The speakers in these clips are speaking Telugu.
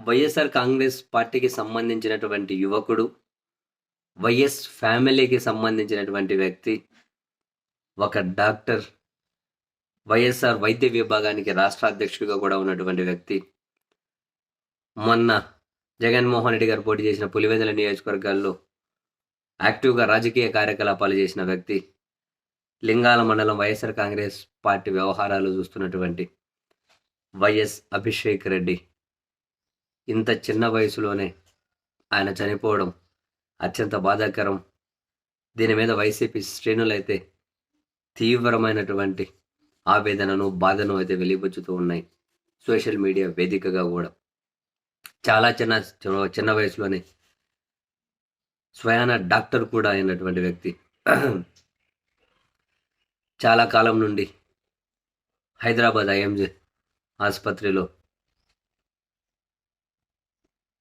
వైఎస్ఆర్ కాంగ్రెస్ పార్టీకి సంబంధించినటువంటి యువకుడు, వైఎస్ ఫ్యామిలీకి సంబంధించినటువంటి వ్యక్తి, ఒక డాక్టర్, వైఎస్ఆర్ వైద్య విభాగానికి రాష్ట్ర అధ్యక్షుడిగా కూడా ఉన్నటువంటి వ్యక్తి. మొన్న జగన్మోహన్ రెడ్డి గారు పోటీ చేసిన పులివెందుల నియోజకవర్గాల్లో యాక్టివ్గా రాజకీయ కార్యకలాపాలు చేసిన వ్యక్తి. లింగాల మండలం వైఎస్ఆర్ కాంగ్రెస్ పార్టీ వ్యవహారాలు చూస్తున్నటువంటి వైఎస్ అభిషేక్ రెడ్డి. ఇంత చిన్న వయసులోనే ఆయన చనిపోవడం అత్యంత బాధాకరం. దీని మీద వైసీపీ శ్రేణులైతే తీవ్రమైనటువంటి ఆవేదనను, బాధను అయితే వెలిబుచ్చుతూ ఉన్నాయి. సోషల్ మీడియా వేదికగా కూడా చాలా చిన్న వయసులోనే స్వయాన డాక్టర్ కూడా అయినటువంటి వ్యక్తి. చాలా కాలం నుండి హైదరాబాద్ ఐఎంజే ఆసుపత్రిలో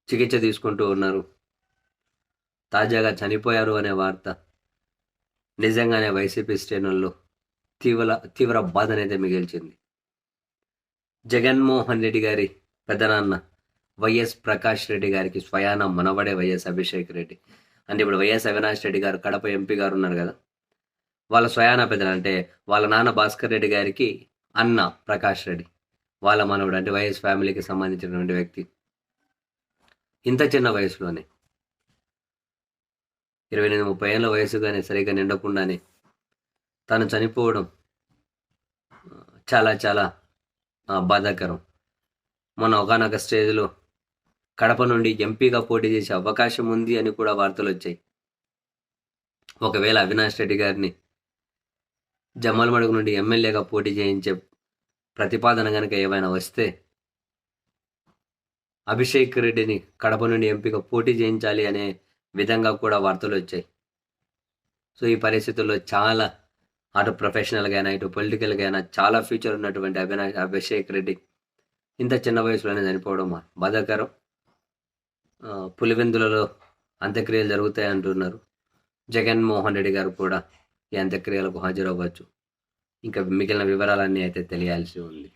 చికిత్స తీసుకుంటూ ఉన్నారు. తాజాగా చనిపోయారు అనే వార్త నిజంగానే వైసీపీ శ్రేణుల్లో తీవ్ర బాధనైతే మిగిల్చింది. జగన్మోహన్ రెడ్డి గారి పెదనాన్న వైఎస్ ప్రకాష్ రెడ్డి గారికి స్వయాన మనవడే వైఎస్ అభిషేక్ రెడ్డి. అంటే ఇప్పుడు వైఎస్ అవినాష్ రెడ్డి గారు కడప ఎంపీ గారు ఉన్నారు కదా, వాళ్ళ స్వయాన పెదన అంటే వాళ్ళ నాన్న భాస్కర్ రెడ్డి గారికి అన్న ప్రకాష్ రెడ్డి, వాళ్ళ మనవడు అంటే వైఎస్ ఫ్యామిలీకి సంబంధించినటువంటి వ్యక్తి. ఇంత చిన్న వయసులోనే 29-30 ఏళ్ళ వయసుగానే సరిగ్గా నిండకుండానే తను చనిపోవడం చాలా చాలా బాధాకరం. మొన్న ఒకనొక స్టేజ్లో కడప నుండి ఎంపీగా పోటీ చేసే అవకాశం ఉంది అని కూడా వార్తలు వచ్చాయి. ఒకవేళ అవినాష్ రెడ్డి గారిని జమ్మలమడుగు నుండి ఎమ్మెల్యేగా పోటీ చేయించే ప్రతిపాదన కనుక ఏమైనా వస్తే అభిషేక్ రెడ్డిని కడప నుండి ఎంపీగా పోటీ చేయించాలి అనే విధంగా కూడా వార్తలు వచ్చాయి. సో ఈ పరిస్థితుల్లో చాలా అటు ప్రొఫెషనల్గా అయినా ఇటు పొలిటికల్గా అయినా చాలా ఫ్యూచర్ ఉన్నటువంటి అభిషేక్ రెడ్డి ఇంత చిన్న వయసులోనే చనిపోవడం బాధాకరం. పులివెందులలో అంత్యక్రియలు జరుగుతాయి అంటున్నారు. జగన్మోహన్ రెడ్డి గారు కూడా ఈ అంత్యక్రియలకు హాజరవ్వచ్చు. ఇంకా మిగిలిన వివరాలన్నీ అయితే తెలియాల్సి ఉంది.